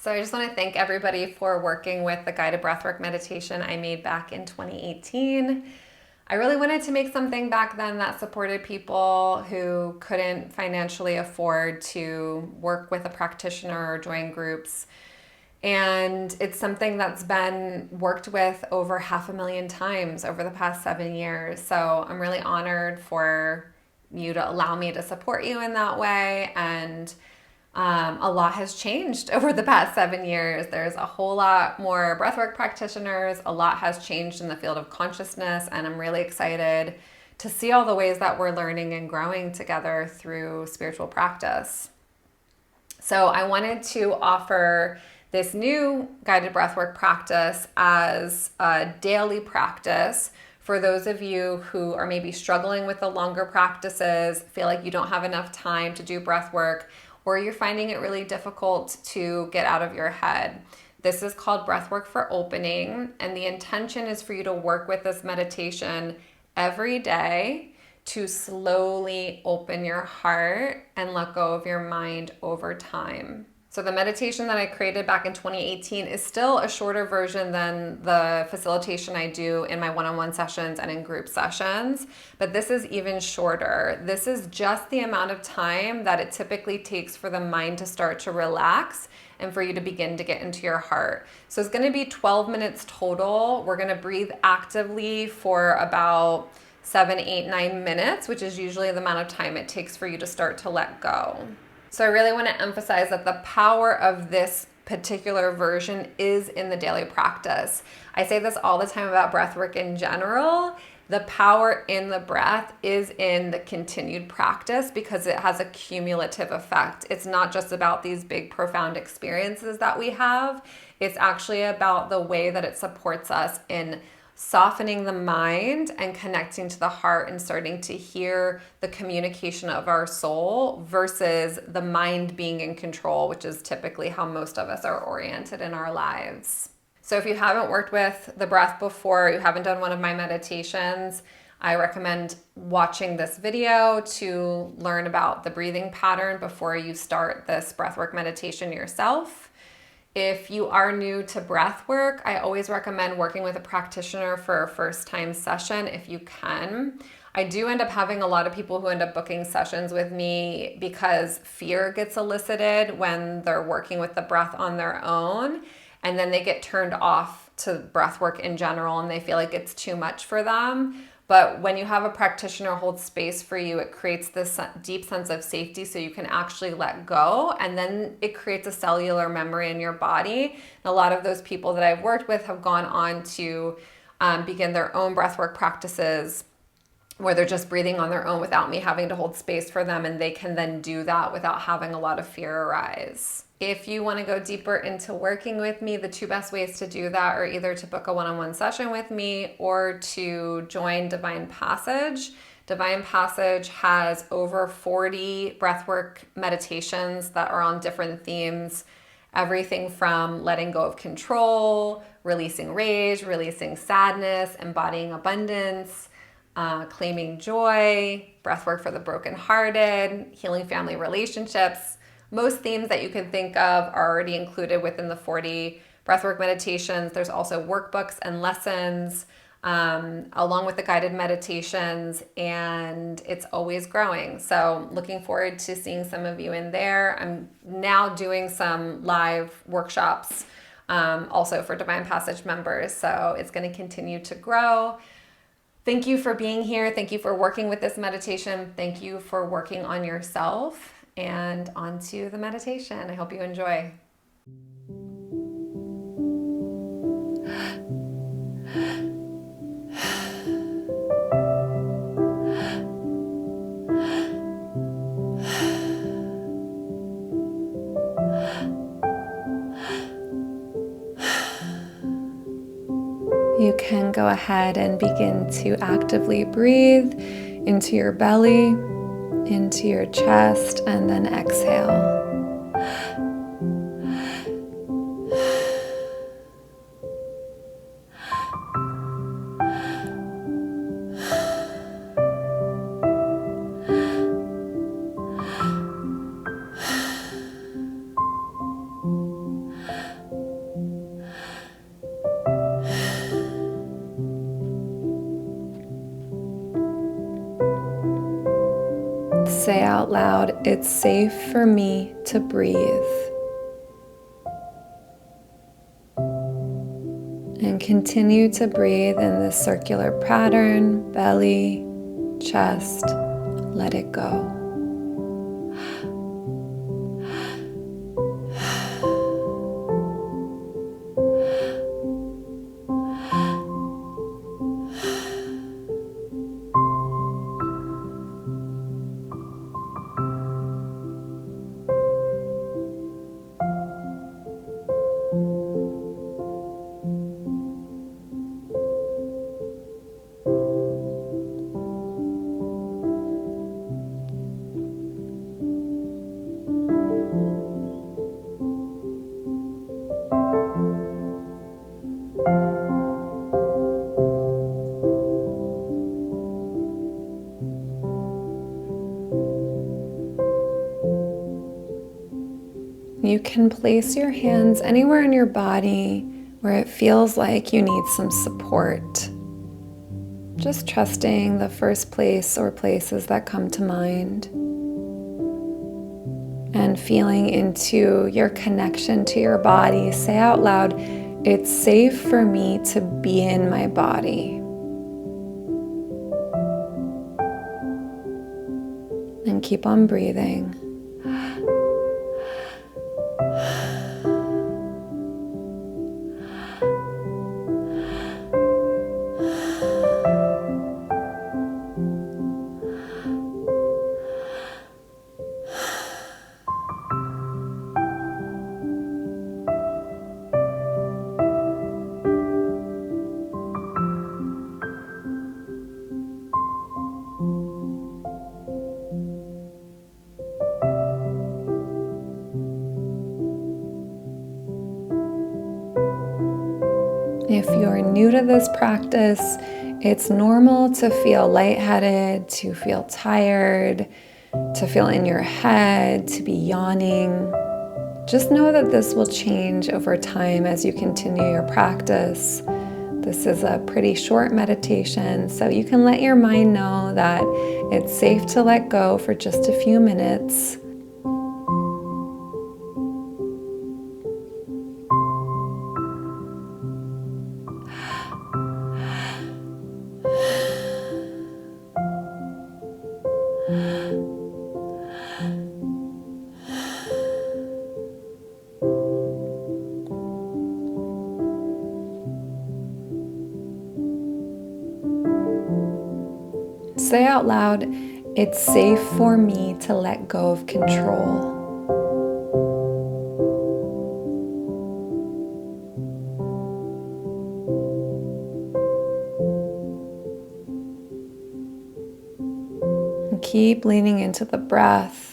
So I just want to thank everybody for working with the guided breathwork meditation I made back in 2018. I really wanted to make something back then that supported people who couldn't financially afford to work with a practitioner or join groups. And it's something that's been worked with over 500,000 times over the past 7 years. So I'm really honored for you to allow me to support you in that way. And a lot has changed over the past 7 years. There's a whole lot more breathwork practitioners. A lot has changed in the field of consciousness, and I'm really excited to see all the ways that we're learning and growing together through spiritual practice. So I wanted to offer this new guided breathwork practice as a daily practice for those of you who are maybe struggling with the longer practices, feel like you don't have enough time to do breath work, or you're finding it really difficult to get out of your head. This is called Breathwork for Opening, and the intention is for you to work with this meditation every day to slowly open your heart and let go of your mind over time. So the meditation that I created back in 2018 is still a shorter version than the facilitation I do in my one-on-one sessions and in group sessions, but this is even shorter. This is just the amount of time that it typically takes for the mind to start to relax and for you to begin to get into your heart. So it's going to be 12 minutes total. We're going to breathe actively for about 7, 8, 9 minutes, which is usually the amount of time it takes for you to start to let go. So I really want to emphasize that the power of this particular version is in the daily practice. I say this all the time about breath work in general. The power in the breath is in the continued practice because it has a cumulative effect. It's not just about these big, profound experiences that we have. It's actually about the way that it supports us in softening the mind and connecting to the heart and starting to hear the communication of our soul versus the mind being in control, which is typically how most of us are oriented in our lives. So if you haven't worked with the breath before, you haven't done one of my meditations, I recommend watching this video to learn about the breathing pattern before you start this breathwork meditation yourself. If you are new to breath work, I always recommend working with a practitioner for a first-time session if you can. I do end up having a lot of people who end up booking sessions with me because fear gets elicited when they're working with the breath on their own, and then they get turned off to breath work in general and they feel like it's too much for them. But when you have a practitioner hold space for you, it creates this deep sense of safety so you can actually let go, and then it creates a cellular memory in your body. And a lot of those people that I've worked with have gone on to begin their own breathwork practices where they're just breathing on their own without me having to hold space for them, and they can then do that without having a lot of fear arise. If you want to go deeper into working with me, the two best ways to do that are either to book a one-on-one session with me or to join Divine Passage. Divine Passage has over 40 breathwork meditations that are on different themes. Everything from letting go of control, releasing rage, releasing sadness, embodying abundance, claiming joy, breathwork for the brokenhearted, healing family relationships. Most themes that you can think of are already included within the 40 breathwork meditations. There's also workbooks and lessons along with the guided meditations, and it's always growing. So looking forward to seeing some of you in there. I'm now doing some live workshops also for Divine Passage members, so it's going to continue to grow. Thank you for being here. Thank you for working with this meditation. Thank you for working on yourself. And onto the meditation. I hope you enjoy. You can go ahead and begin to actively breathe into your belly, into your chest, and then exhale. say out loud, "It's safe for me to breathe." And continue to breathe in this circular pattern, belly, chest, let it go. You can place your hands anywhere in your body where it feels like you need some support. Just trusting the first place or places that come to mind. And feeling into your connection to your body. Say out loud, "It's safe for me to be in my body." And keep on breathing. If you're new to this practice, it's normal to feel lightheaded, to feel tired, to feel in your head, to be yawning. Just know that this will change over time as you continue your practice. This is a pretty short meditation, so you can let your mind know that it's safe to let go for just a few minutes. Say out loud, "It's safe for me to let go of control." And keep leaning into the breath.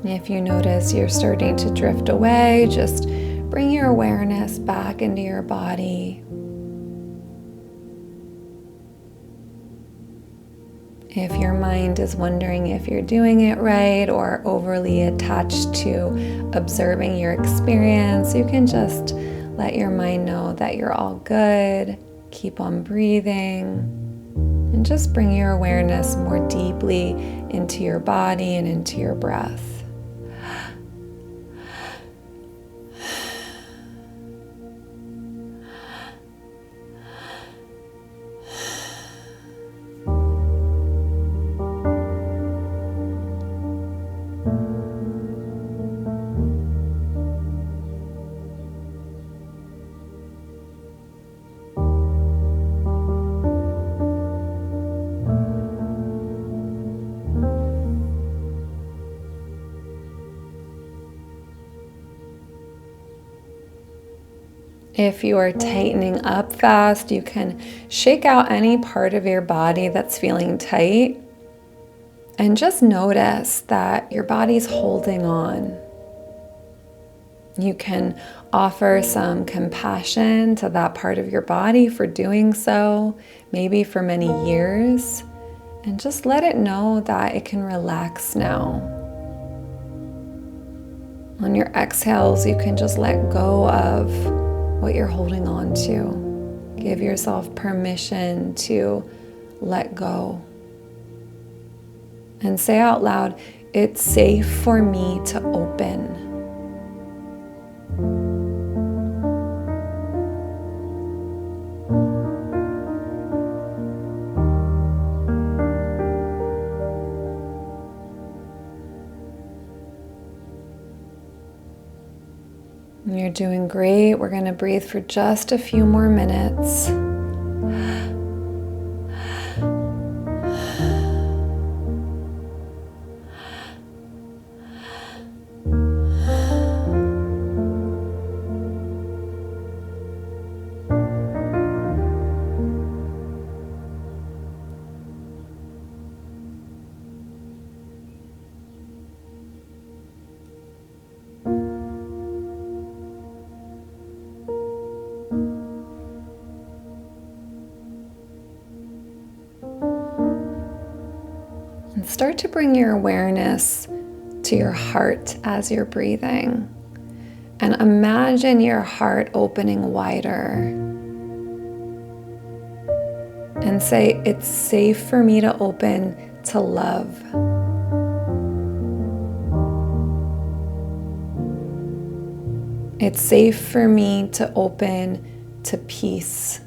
If you notice you're starting to drift away, just bring your awareness back into your body. If your mind is wondering if you're doing it right or overly attached to observing your experience, you can just let your mind know that you're all good. Keep on breathing and just bring your awareness more deeply into your body and into your breath. If you are tightening up fast, you can shake out any part of your body that's feeling tight and just notice that your body's holding on. You can offer some compassion to that part of your body for doing so, maybe for many years, and just let it know that it can relax now. On your exhales, you can just let go of what you're holding on to. Give yourself permission to let go. And say out loud, it's safe for me to open. You're doing great. We're going to breathe for just a few more minutes. And start to bring your awareness to your heart as you're breathing. And imagine your heart opening wider. And say, it's safe for me to open to love. It's safe for me to open to peace,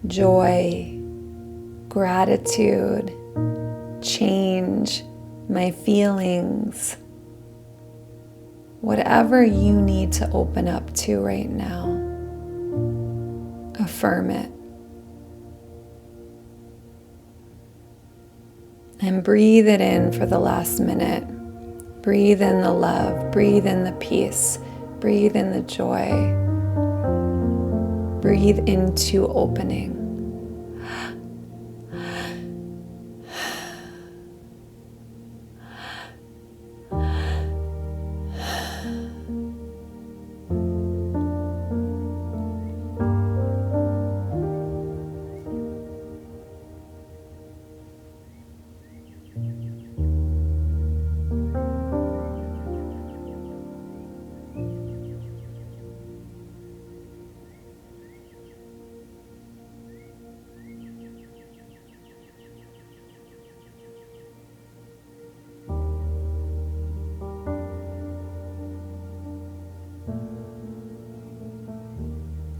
joy, gratitude, change, my feelings, whatever you need to open up to right now. Affirm it. And breathe it in for the last minute. Breathe in the love, breathe in the peace, breathe in the joy. Breathe into opening.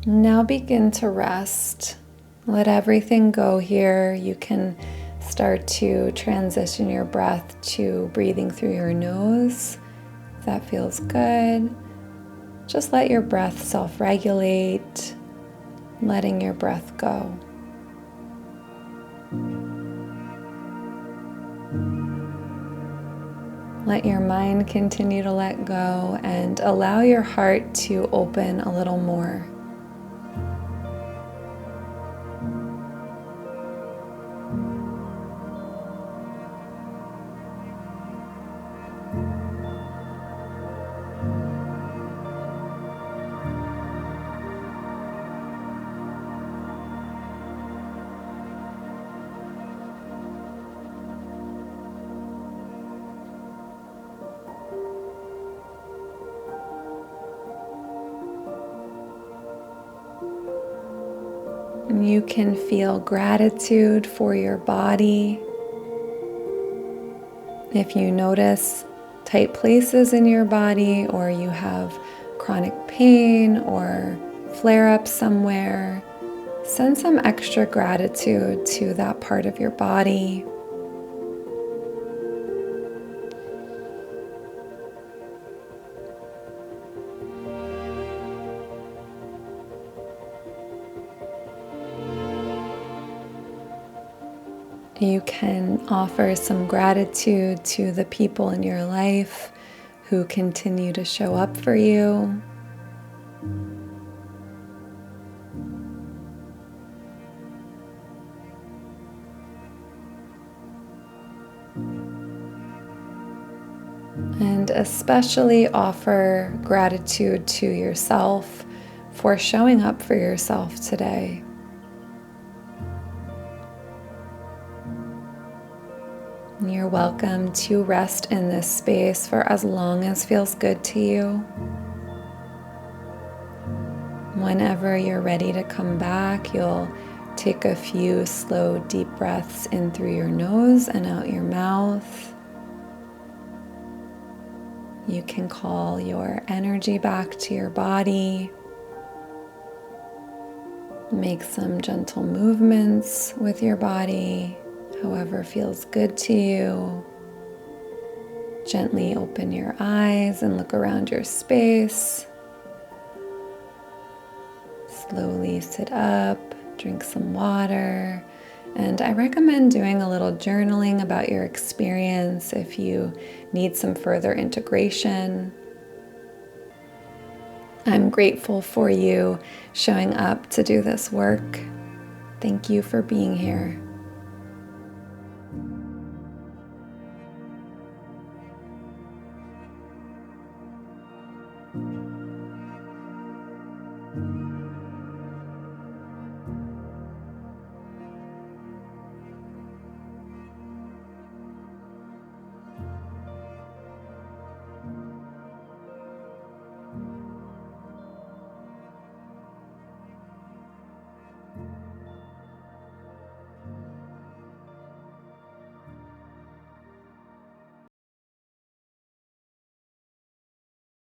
Now begin to rest. Let everything go here. You can start to transition your breath to breathing through your nose. If that feels good. Just let your breath self-regulate, letting your breath go. Let your mind continue to let go and allow your heart to open a little more. You can feel gratitude for your body. If you notice tight places in your body, or you have chronic pain or flare-ups somewhere, send some extra gratitude to that part of your body. You can offer some gratitude to the people in your life who continue to show up for you. especially offer gratitude to yourself for showing up for yourself today. You're welcome to rest in this space for as long as feels good to you. Whenever you're ready to come back, you'll take a few slow, deep breaths in through your nose and out your mouth. You can call your energy back to your body. Make some gentle movements with your body, however feels good to you. Gently open your eyes and look around your space. Slowly sit up, drink some water, and I recommend doing a little journaling about your experience if you need some further integration. I'm grateful for you showing up to do this work. Thank you for being here.